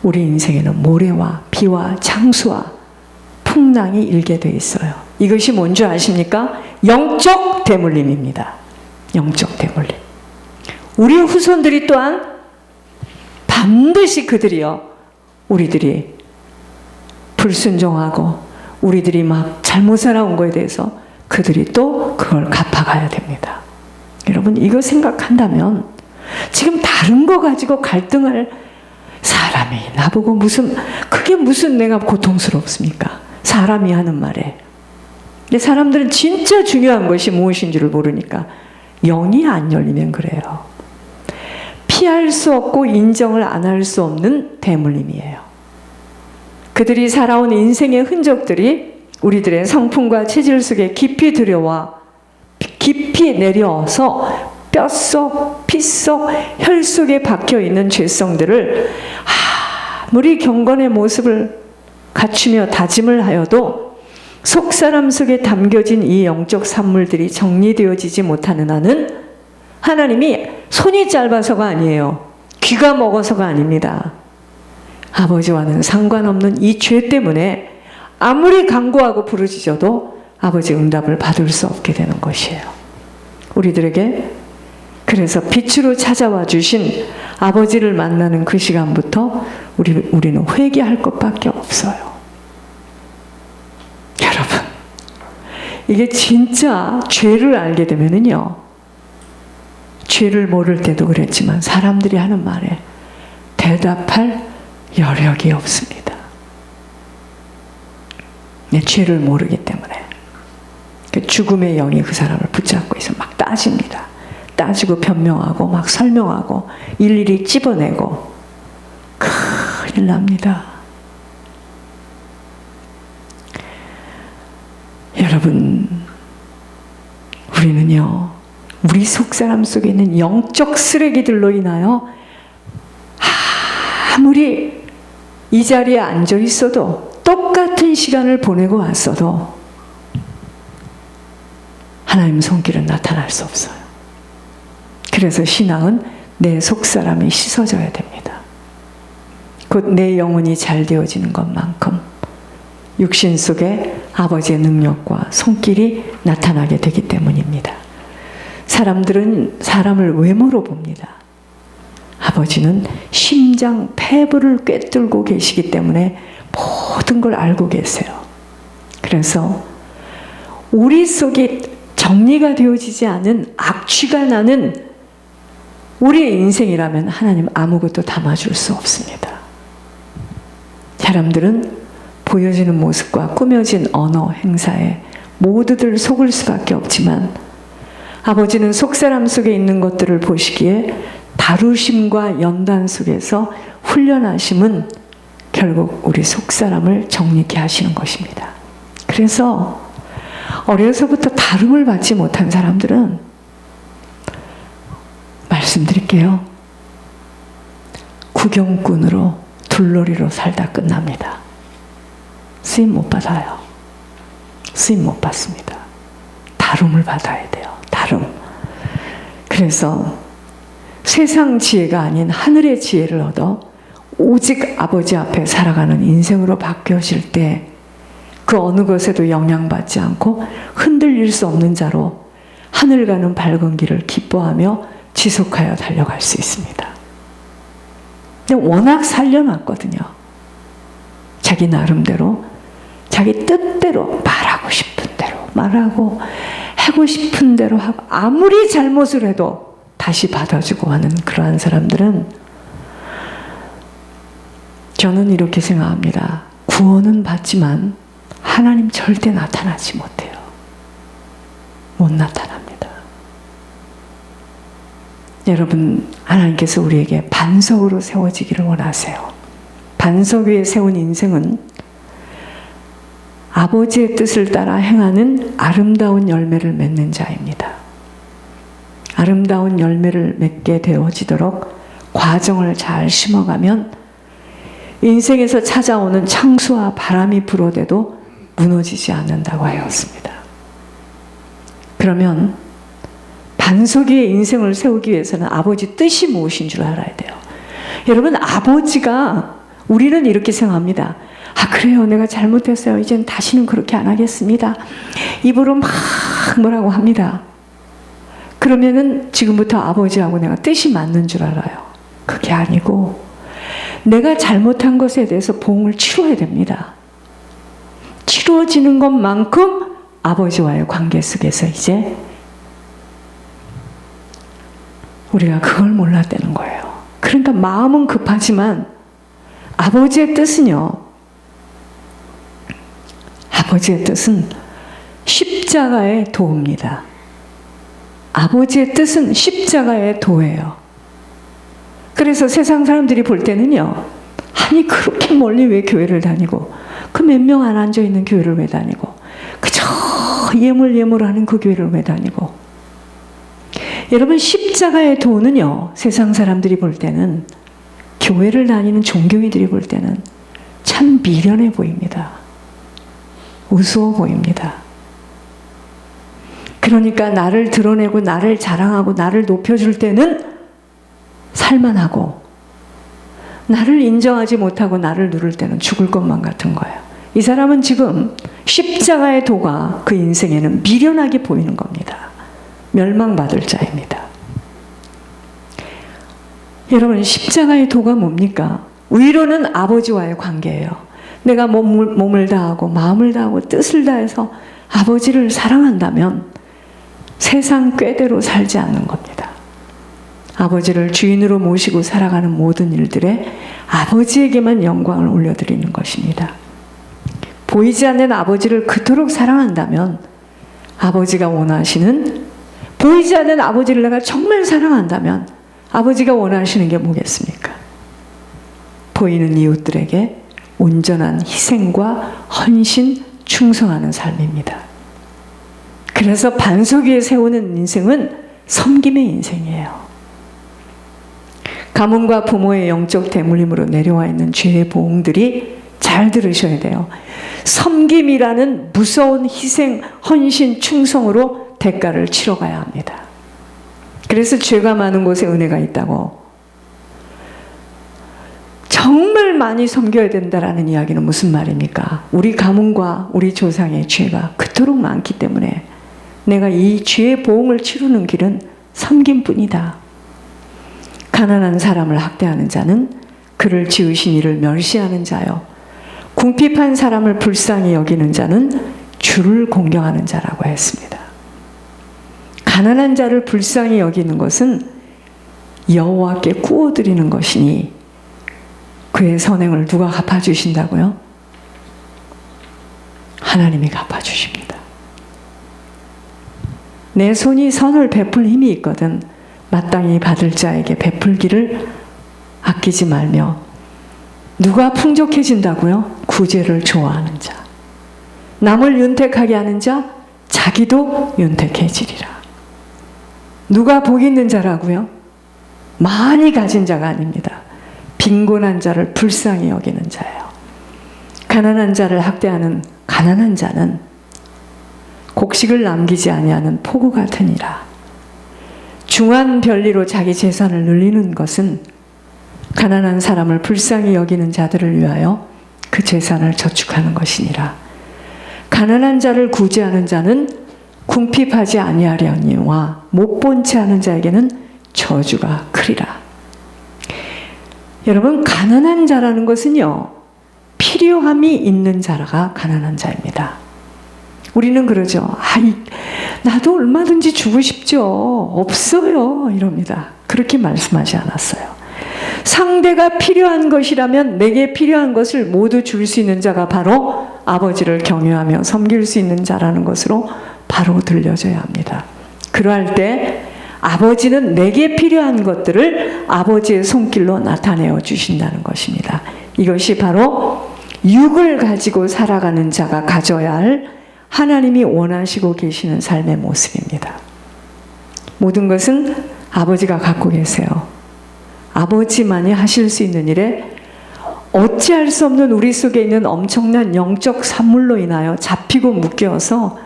우리 인생에는 모래와 비와 창수와 풍랑이 일게 돼 있어요. 이것이 뭔지 아십니까? 영적 대물림입니다. 영적 대물림. 우리 후손들이 또한 반드시 우리들이 불순종하고 우리들이 막 잘못 살아온 거에 대해서 그들이 또 그걸 갚아가야 됩니다. 여러분, 이거 생각한다면 지금 다른 거 가지고 갈등할 사람이 나보고 그게 무슨 내가 고통스럽습니까? 사람이 하는 말에. 근데 사람들은 진짜 중요한 것이 무엇인지를 모르니까 영이 안 열리면 그래요. 피할 수 없고 인정을 안 할 수 없는 대물림이에요. 그들이 살아온 인생의 흔적들이 우리들의 성품과 체질 속에 깊이 들여와 깊이 내려서 뼛속, 피속, 혈 속에 박혀있는 죄성들을 아무리 경건의 모습을 갖추며 다짐을 하여도 속사람 속에 담겨진 이 영적 산물들이 정리되어지지 못하는 한은 하나님이 손이 짧아서가 아니에요. 귀가 먹어서가 아닙니다. 아버지와는 상관없는 이 죄 때문에 아무리 간구하고 부르짖어도 아버지 응답을 받을 수 없게 되는 것이에요. 우리들에게 그래서 빛으로 찾아와 주신 아버지를 만나는 그 시간부터 우리는 회개할 것밖에 없어요. 여러분, 이게 진짜 죄를 알게 되면은요, 죄를 모를 때도 그랬지만 사람들이 하는 말에 대답할 여력이 없습니다. 내 죄를 모르기 때문에 그 죽음의 영이 그 사람을 붙잡고 있어 막 따집니다. 따지고 변명하고 막 설명하고 일일이 찝어내고 큰일 납니다. 여러분, 우리는요, 우리 속사람 속에 있는 영적 쓰레기들로 인하여 아무리 이 자리에 앉아 있어도 똑같은 시간을 보내고 왔어도 하나님 손길은 나타날 수 없어요. 그래서 신앙은 내 속사람이 씻어져야 됩니다. 곧 내 영혼이 잘 되어지는 것만큼 육신 속에 아버지의 능력과 손길이 나타나게 되기 때문입니다. 사람들은 사람을 외모로 봅니다. 아버지는 심장, 폐부를 꿰뚫고 계시기 때문에 모든 걸 알고 계세요. 그래서 우리 속에 정리가 되어지지 않은 악취가 나는 우리의 인생이라면 하나님 아무것도 담아줄 수 없습니다. 사람들은 보여지는 모습과 꾸며진 언어, 행사에 모두들 속을 수밖에 없지만 아버지는 속사람 속에 있는 것들을 보시기에 다루심과 연단 속에서 훈련하심은 결국 우리 속사람을 정리케 하시는 것입니다. 그래서 어려서부터 다름을 받지 못한 사람들은 말씀드릴게요. 구경꾼으로 둘러리로 살다 끝납니다. 쓰임 못 받아요. 쓰임 못 받습니다. 다름을 받아야 돼요. 다름. 그래서 세상 지혜가 아닌 하늘의 지혜를 얻어 오직 아버지 앞에 살아가는 인생으로 바뀌어질 때 그 어느 것에도 영향받지 않고 흔들릴 수 없는 자로 하늘 가는 밝은 길을 기뻐하며 지속하여 달려갈 수 있습니다. 근데 워낙 살려놨거든요. 자기 나름대로, 자기 뜻대로 말하고 싶은 대로 말하고 하고 싶은 대로 하고 아무리 잘못을 해도 다시 받아주고 하는 그러한 사람들은 저는 이렇게 생각합니다. 구원은 받지만 하나님 절대 나타나지 못해요. 못 나타납니다. 여러분, 하나님께서 우리에게 반석으로 세워지기를 원하세요. 반석 위에 세운 인생은 아버지의 뜻을 따라 행하는 아름다운 열매를 맺는 자입니다. 아름다운 열매를 맺게 되어지도록 과정을 잘 심어가면 인생에서 찾아오는 창수와 바람이 불어대도 무너지지 않는다고 하였습니다. 그러면 반석 위에 인생을 세우기 위해서는 아버지 뜻이 무엇인 줄 알아야 돼요. 여러분, 아버지가 우리는 이렇게 생각합니다. 아, 그래요. 내가 잘못했어요. 이젠 다시는 그렇게 안 하겠습니다. 입으로 막 뭐라고 합니다. 그러면은 지금부터 아버지하고 내가 뜻이 맞는 줄 알아요. 그게 아니고 내가 잘못한 것에 대해서 보응을 치러야 됩니다. 치러지는 것만큼 아버지와의 관계 속에서 이제 우리가 그걸 몰랐다는 거예요. 그러니까 마음은 급하지만 아버지의 뜻은요. 아버지의 뜻은 십자가의 도입니다. 아버지의 뜻은 십자가의 도예요. 그래서 세상 사람들이 볼 때는요. 아니 그렇게 멀리 왜 교회를 다니고 그 몇 명 안 앉아있는 교회를 왜 다니고 그저 예물하는 그 교회를 왜 다니고 여러분 십자가의 도는요. 세상 사람들이 볼 때는 교회를 다니는 종교인들이 볼 때는 참 미련해 보입니다. 우스워 보입니다. 그러니까 나를 드러내고 나를 자랑하고 나를 높여줄 때는 살만하고 나를 인정하지 못하고 나를 누를 때는 죽을 것만 같은 거예요. 이 사람은 지금 십자가의 도가 그 인생에는 미련하게 보이는 겁니다. 멸망받을 자입니다. 여러분 십자가의 도가 뭡니까? 위로는 아버지와의 관계예요. 내가 몸을 다하고 마음을 다하고 뜻을 다해서 아버지를 사랑한다면 세상 꾀대로 살지 않는 겁니다. 아버지를 주인으로 모시고 살아가는 모든 일들에 아버지에게만 영광을 올려드리는 것입니다. 보이지 않는 아버지를 그토록 사랑한다면 아버지가 원하시는 보이지 않는 아버지를 내가 정말 사랑한다면 아버지가 원하시는 게 뭐겠습니까? 보이는 이웃들에게 온전한 희생과 헌신, 충성하는 삶입니다. 그래서 반석 위에 세우는 인생은 섬김의 인생이에요. 가문과 부모의 영적 대물림으로 내려와 있는 죄의 보응들이 잘 들으셔야 돼요. 섬김이라는 무서운 희생, 헌신, 충성으로 대가를 치러가야 합니다. 그래서 죄가 많은 곳에 은혜가 있다고. 정말 많이 섬겨야 된다라는 이야기는 무슨 말입니까? 우리 가문과 우리 조상의 죄가 그토록 많기 때문에 내가 이 죄의 보응을 치르는 길은 섬김뿐이다. 가난한 사람을 학대하는 자는 그를 지으신 이를 멸시하는 자요. 궁핍한 사람을 불쌍히 여기는 자는 주를 공경하는 자라고 했습니다. 가난한 자를 불쌍히 여기는 것은 여호와께 구워드리는 것이니 그의 선행을 누가 갚아주신다고요? 하나님이 갚아주십니다. 내 손이 선을 베풀 힘이 있거든 마땅히 받을 자에게 베풀기를 아끼지 말며 누가 풍족해진다고요? 구제를 좋아하는 자. 남을 윤택하게 하는 자 자기도 윤택해지리라. 누가 복 있는 자라고요? 많이 가진 자가 아닙니다. 빈곤한 자를 불쌍히 여기는 자예요. 가난한 자를 학대하는 가난한 자는 곡식을 남기지 아니하는 포구 같으니라. 중한 별리로 자기 재산을 늘리는 것은 가난한 사람을 불쌍히 여기는 자들을 위하여 그 재산을 저축하는 것이니라. 가난한 자를 구제하는 자는 궁핍하지 아니하려니와 못 본 채 하는 자에게는 저주가 크리라. 여러분 가난한 자라는 것은요 필요함이 있는 자가 가난한 자입니다. 우리는 그러죠. 나도 얼마든지 주고 싶죠. 없어요. 이럽니다. 그렇게 말씀하지 않았어요. 상대가 필요한 것이라면 내게 필요한 것을 모두 줄 수 있는 자가 바로 아버지를 경외하며 섬길 수 있는 자라는 것으로 바로 들려져야 합니다. 그러할 때 아버지는 내게 필요한 것들을 아버지의 손길로 나타내어 주신다는 것입니다. 이것이 바로 육을 가지고 살아가는 자가 가져야 할 하나님이 원하시고 계시는 삶의 모습입니다. 모든 것은 아버지가 갖고 계세요. 아버지만이 하실 수 있는 일에 어찌할 수 없는 우리 속에 있는 엄청난 영적 산물로 인하여 잡히고 묶여서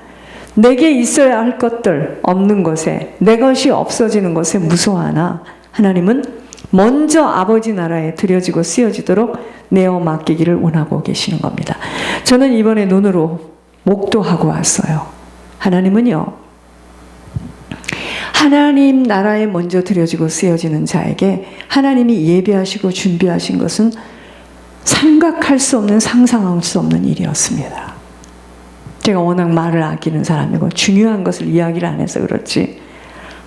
내게 있어야 할 것들 없는 것에 내 것이 없어지는 것에 무서워하나 하나님은 먼저 아버지 나라에 들여지고 쓰여지도록 내어 맡기기를 원하고 계시는 겁니다. 저는 이번에 눈으로 목도하고 왔어요. 하나님은요, 하나님 나라에 먼저 드려지고 쓰여지는 자에게 하나님이 예비하시고 준비하신 것은 생각할 수 없는, 상상할 수 없는 일이었습니다. 제가 워낙 말을 아끼는 사람이고 중요한 것을 이야기를 안 해서 그렇지,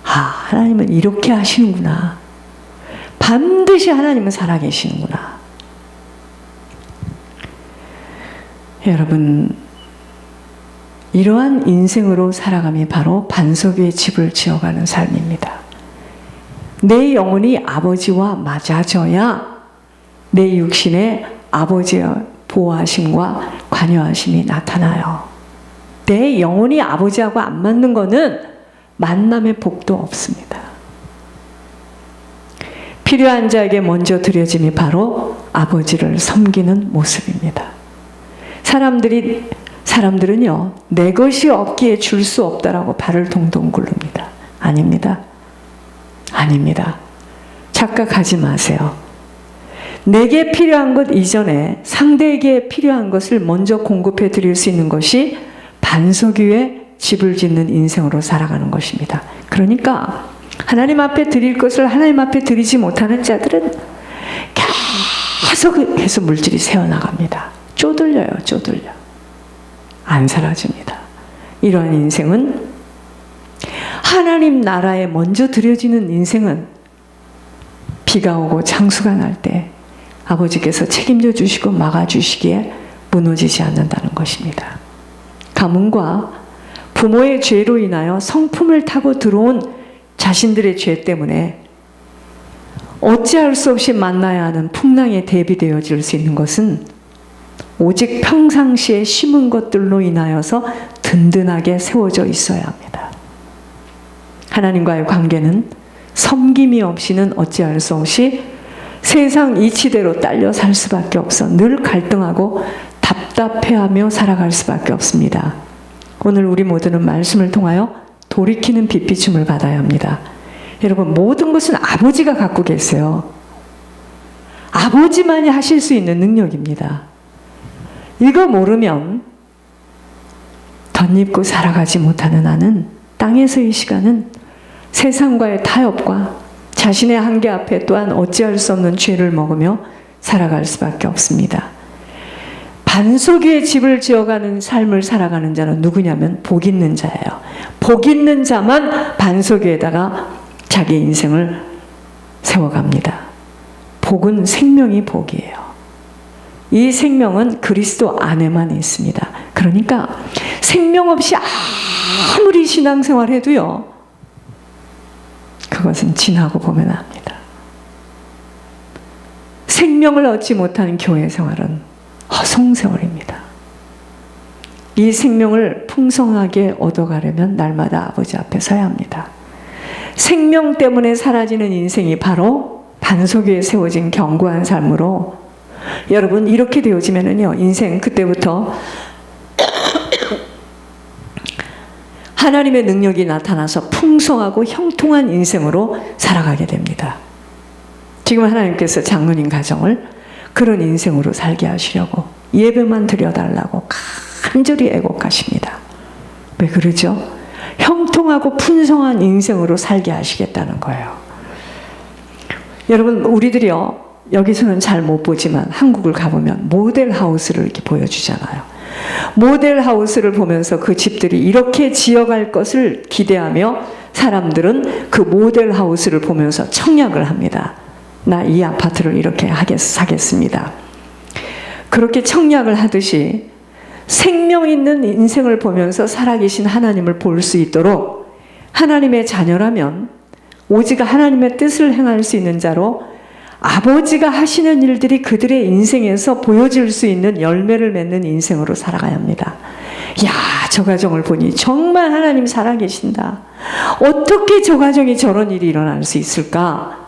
하나님은 이렇게 하시는구나. 반드시 하나님은 살아계시는구나. 여러분, 이러한 인생으로 살아감이 바로 반석 위에 집을 지어가는 삶입니다. 내 영혼이 아버지와 맞아져야 내 육신에 아버지의 보호하심과 관여하심이 나타나요. 내 영혼이 아버지하고 안 맞는 것은 만남의 복도 없습니다. 필요한 자에게 먼저 드려짐이 바로 아버지를 섬기는 모습입니다. 사람들은요, 내 것이 없기에 줄 수 없다라고 발을 동동 굴릅니다. 아닙니다. 아닙니다. 착각하지 마세요. 내게 필요한 것 이전에 상대에게 필요한 것을 먼저 공급해 드릴 수 있는 것이 반석 위에 집을 짓는 인생으로 살아가는 것입니다. 그러니까 하나님 앞에 드릴 것을 하나님 앞에 드리지 못하는 자들은 계속 물질이 새어나갑니다. 쪼들려요, 쪼들려. 안 사라집니다. 이러한 인생은, 하나님 나라에 먼저 드려지는 인생은 비가 오고 장수가 날 때 아버지께서 책임져 주시고 막아주시기에 무너지지 않는다는 것입니다. 가문과 부모의 죄로 인하여 성품을 타고 들어온 자신들의 죄 때문에 어찌할 수 없이 만나야 하는 풍랑에 대비되어질 수 있는 것은 오직 평상시에 심은 것들로 인하여서 든든하게 세워져 있어야 합니다. 하나님과의 관계는 섬김이 없이는 어찌할 수 없이 세상 이치대로 딸려 살 수밖에 없어 늘 갈등하고 답답해하며 살아갈 수밖에 없습니다. 오늘 우리 모두는 말씀을 통하여 돌이키는 빛비춤을 받아야 합니다. 여러분, 모든 것은 아버지가 갖고 계세요. 아버지만이 하실 수 있는 능력입니다. 이거 모르면 덧입고 살아가지 못하는 나는 땅에서의 시간은 세상과의 타협과 자신의 한계 앞에 또한 어찌할 수 없는 죄를 먹으며 살아갈 수밖에 없습니다. 반석 위에 집을 지어가는 삶을 살아가는 자는 누구냐면 복 있는 자예요. 복 있는 자만 반석 위에다가 자기 인생을 세워갑니다. 복은 생명이 복이에요. 이 생명은 그리스도 안에만 있습니다. 그러니까 생명 없이 아무리 신앙생활 해도요, 그것은 지나고 보면 압니다. 생명을 얻지 못하는 교회 생활은 허송세월입니다. 이 생명을 풍성하게 얻어가려면 날마다 아버지 앞에 서야 합니다. 생명 때문에 사라지는 인생이 바로 반석 위에 세워진 견고한 삶으로, 여러분, 이렇게 되어지면은요, 인생 그때부터 하나님의 능력이 나타나서 풍성하고 형통한 인생으로 살아가게 됩니다. 지금 하나님께서 장로님 가정을 그런 인생으로 살게 하시려고 예배만 드려달라고 간절히 애곡하십니다. 왜 그러죠? 형통하고 풍성한 인생으로 살게 하시겠다는 거예요. 여러분, 우리들이요, 여기서는 잘 못 보지만 한국을 가보면 모델하우스를 이렇게 보여주잖아요. 모델하우스를 보면서 그 집들이 이렇게 지어갈 것을 기대하며 사람들은 그 모델하우스를 보면서 청약을 합니다. 나 이 아파트를 이렇게 사겠습니다. 그렇게 청약을 하듯이 생명 있는 인생을 보면서 살아계신 하나님을 볼 수 있도록, 하나님의 자녀라면 오직 하나님의 뜻을 행할 수 있는 자로 아버지가 하시는 일들이 그들의 인생에서 보여질 수 있는 열매를 맺는 인생으로 살아가야 합니다. 야, 저 가정을 보니 정말 하나님 살아계신다. 어떻게 저 가정에 저런 일이 일어날 수 있을까?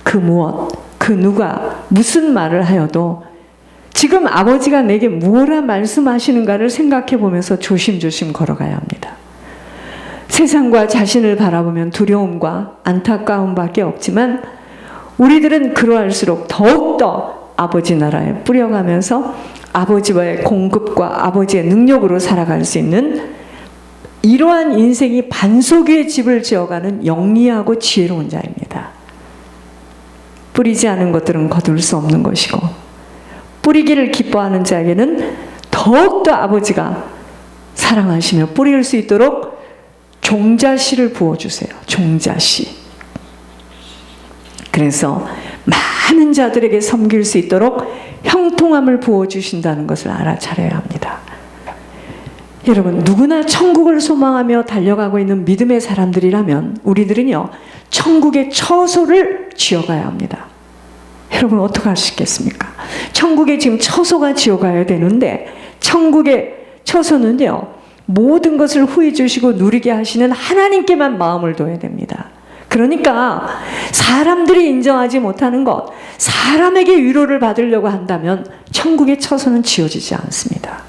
그 무엇, 그 누가 무슨 말을 하여도 지금 아버지가 내게 무엇라 말씀하시는가를 생각해 보면서 조심조심 걸어가야 합니다. 세상과 자신을 바라보면 두려움과 안타까움밖에 없지만 우리들은 그러할수록 더욱더 아버지 나라에 뿌려가면서 아버지와의 공급과 아버지의 능력으로 살아갈 수 있는 이러한 인생이 반석 위에 집을 지어가는 영리하고 지혜로운 자입니다. 뿌리지 않은 것들은 거둘 수 없는 것이고 뿌리기를 기뻐하는 자에게는 더욱더 아버지가 사랑하시며 뿌릴 수 있도록 종자씨를 부어주세요. 종자씨. 그래서 많은 자들에게 섬길 수 있도록 형통함을 부어주신다는 것을 알아차려야 합니다. 여러분, 누구나 천국을 소망하며 달려가고 있는 믿음의 사람들이라면 우리들은요, 천국의 처소를 지어가야 합니다. 여러분, 어떻게 할 수 있겠습니까? 천국에 지금 처소가 지어가야 되는데 천국의 처소는요, 모든 것을 후히 주시고 누리게 하시는 하나님께만 마음을 둬야 됩니다. 그러니까 사람들이 인정하지 못하는 것, 사람에게 위로를 받으려고 한다면 천국의 처소는 지어지지 않습니다.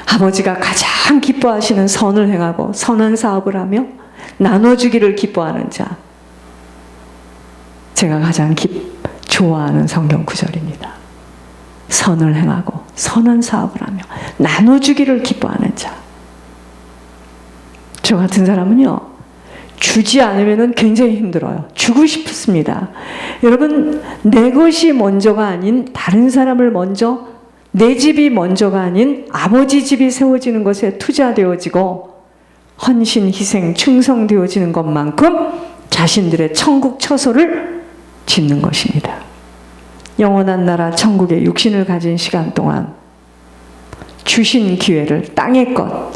아버지가 가장 기뻐하시는 선을 행하고 선한 사업을 하며 나눠주기를 기뻐하는 자, 제가 가장 좋아하는 성경 구절입니다. 선을 행하고 선한 사업을 하며 나눠주기를 기뻐하는 자. 저 같은 사람은요, 주지 않으면 굉장히 힘들어요. 주고 싶습니다. 여러분, 내 것이 먼저가 아닌 다른 사람을 먼저, 내 집이 먼저가 아닌 아버지 집이 세워지는 것에 투자되어지고 헌신, 희생, 충성되어지는 것만큼 자신들의 천국 처소를 짓는 것입니다. 영원한 나라 천국의 육신을 가진 시간 동안 주신 기회를 땅의 것,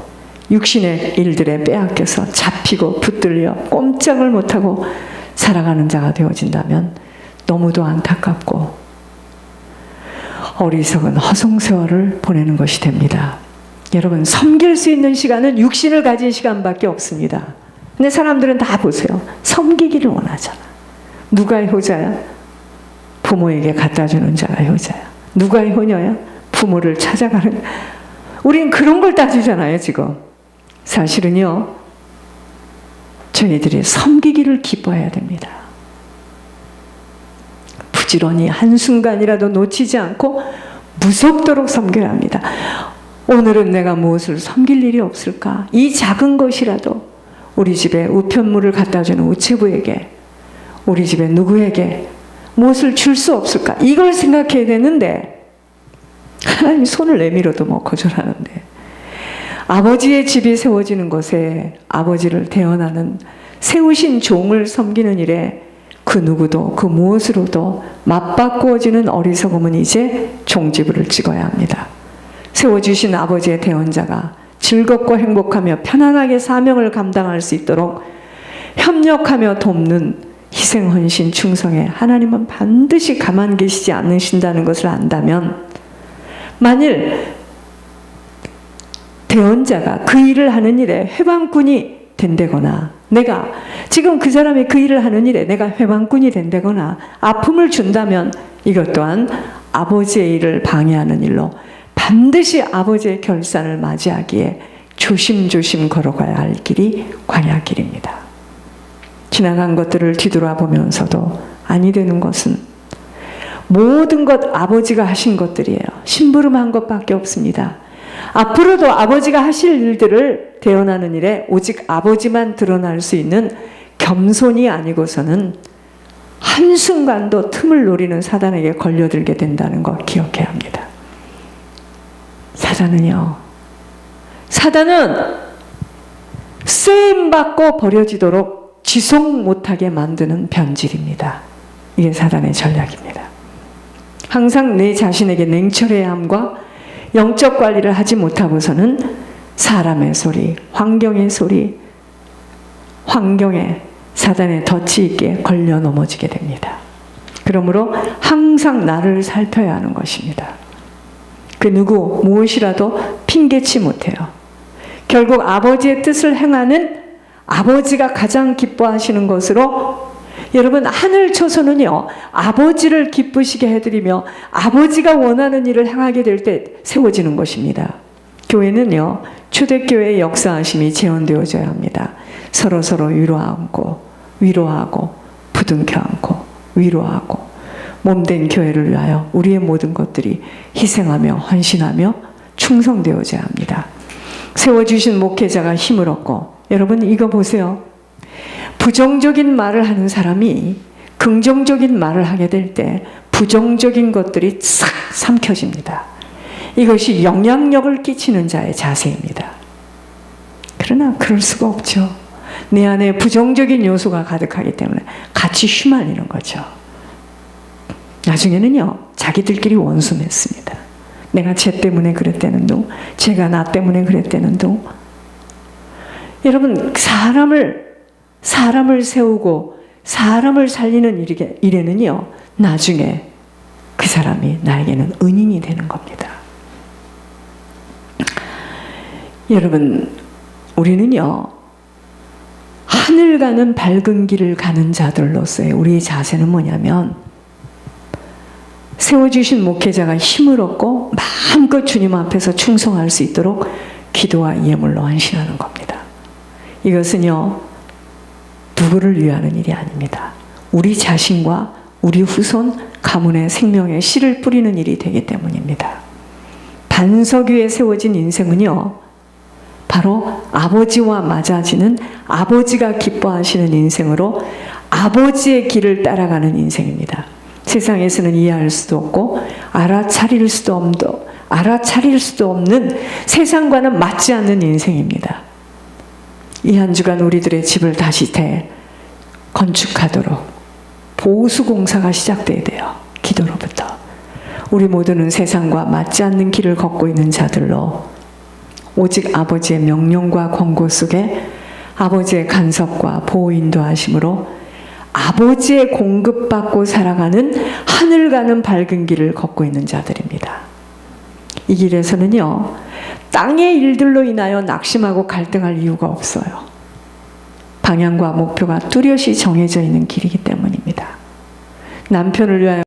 육신의 일들에 빼앗겨서 잡히고 붙들려 꼼짝을 못하고 살아가는 자가 되어진다면 너무도 안타깝고 어리석은 허송세월을 보내는 것이 됩니다. 여러분, 섬길 수 있는 시간은 육신을 가진 시간밖에 없습니다. 근데 사람들은 다 보세요. 섬기기를 원하잖아. 누가 효자야? 부모에게 갖다 주는 자가 효자야. 누가 효녀야? 부모를 찾아가는. 우린 그런 걸 따지잖아요, 지금. 사실은요, 저희들이 섬기기를 기뻐해야 됩니다. 부지런히 한순간이라도 놓치지 않고 무섭도록 섬겨야 합니다. 오늘은 내가 무엇을 섬길 일이 없을까? 이 작은 것이라도 우리 집에 우편물을 갖다 주는 우체부에게, 우리 집에 누구에게 무엇을 줄 수 없을까? 이걸 생각해야 되는데 하나님이 손을 내밀어도 뭐 거절하는데, 아버지의 집이 세워지는 것에 아버지를 대언하는 세우신 종을 섬기는 일에 그 누구도 그 무엇으로도 맞바꾸어지는 어리석음은 이제 종지부를 찍어야 합니다. 세워주신 아버지의 대언자가 즐겁고 행복하며 편안하게 사명을 감당할 수 있도록 협력하며 돕는 희생, 헌신, 충성에 하나님은 반드시 가만 계시지 않으신다는 것을 안다면, 만일 대언자가 그 일을 하는 일에 회방꾼이 된다거나, 내가 지금 그 사람이 그 일을 하는 일에 내가 회방꾼이 된다거나 아픔을 준다면 이것 또한 아버지의 일을 방해하는 일로 반드시 아버지의 결산을 맞이하기에 조심조심 걸어가야 할 길이 광야길입니다. 지나간 것들을 뒤돌아보면서도 아니 되는 것은 모든 것 아버지가 하신 것들이에요. 심부름한 것밖에 없습니다. 앞으로도 아버지가 하실 일들을 대언하는 일에 오직 아버지만 드러날 수 있는 겸손이 아니고서는 한순간도 틈을 노리는 사단에게 걸려들게 된다는 거 기억해야 합니다. 사단은 쓰임받고 버려지도록 지속 못하게 만드는 변질입니다. 이게 사단의 전략입니다. 항상 내 자신에게 냉철해야 함과 영적 관리를 하지 못하고서는 사람의 소리, 환경의 소리, 환경에 사단의 덫이 있게 걸려 넘어지게 됩니다. 그러므로 항상 나를 살펴야 하는 것입니다. 그 누구 무엇이라도 핑계치 못해요. 결국 아버지의 뜻을 행하는 아버지가 가장 기뻐하시는 것으로, 여러분, 하늘 처소는요, 아버지를 기쁘시게 해드리며 아버지가 원하는 일을 행하게 될 때 세워지는 것입니다. 교회는요, 초대교회의 역사하심이 재현되어져야 합니다. 서로서로 위로하고 부둥켜 안고 위로하고 몸된 교회를 위하여 우리의 모든 것들이 희생하며 헌신하며 충성되어져야 합니다. 세워주신 목회자가 힘을 얻고, 여러분 이거 보세요. 부정적인 말을 하는 사람이 긍정적인 말을 하게 될 때 부정적인 것들이 싹 삼켜집니다. 이것이 영향력을 끼치는 자의 자세입니다. 그러나 그럴 수가 없죠. 내 안에 부정적인 요소가 가득하기 때문에 같이 휘말리는 거죠. 나중에는요, 자기들끼리 원수 맺습니다. 내가 쟤 때문에 그랬다는 둥, 쟤가 나 때문에 그랬다는 둥. 여러분, 사람을 세우고 사람을 살리는 일에는요, 나중에 그 사람이 나에게는 은인이 되는 겁니다. 여러분, 우리는요, 하늘 가는 밝은 길을 가는 자들로서의 우리의 자세는 뭐냐면, 세워주신 목회자가 힘을 얻고 마음껏 주님 앞에서 충성할 수 있도록 기도와 예물로 헌신하는 겁니다. 이것은요, 누구를 위하는 일이 아닙니다. 우리 자신과 우리 후손 가문의 생명의 씨를 뿌리는 일이 되기 때문입니다. 반석 위에 세워진 인생은요, 바로 아버지와 맞아지는, 아버지가 기뻐하시는 인생으로 아버지의 길을 따라가는 인생입니다. 세상에서는 이해할 수도 없고 알아차릴 수도 없는 세상과는 맞지 않는 인생입니다. 이 한 주간 우리들의 집을 다시 건축하도록 보수공사가 시작돼야 돼요. 기도로부터. 우리 모두는 세상과 맞지 않는 길을 걷고 있는 자들로 오직 아버지의 명령과 권고 속에 아버지의 간섭과 보호 인도하심으로 아버지의 공급받고 살아가는 하늘 가는 밝은 길을 걷고 있는 자들입니다. 이 길에서는요, 땅의 일들로 인하여 낙심하고 갈등할 이유가 없어요. 방향과 목표가 뚜렷이 정해져 있는 길이기 때문입니다. 남편을 위하여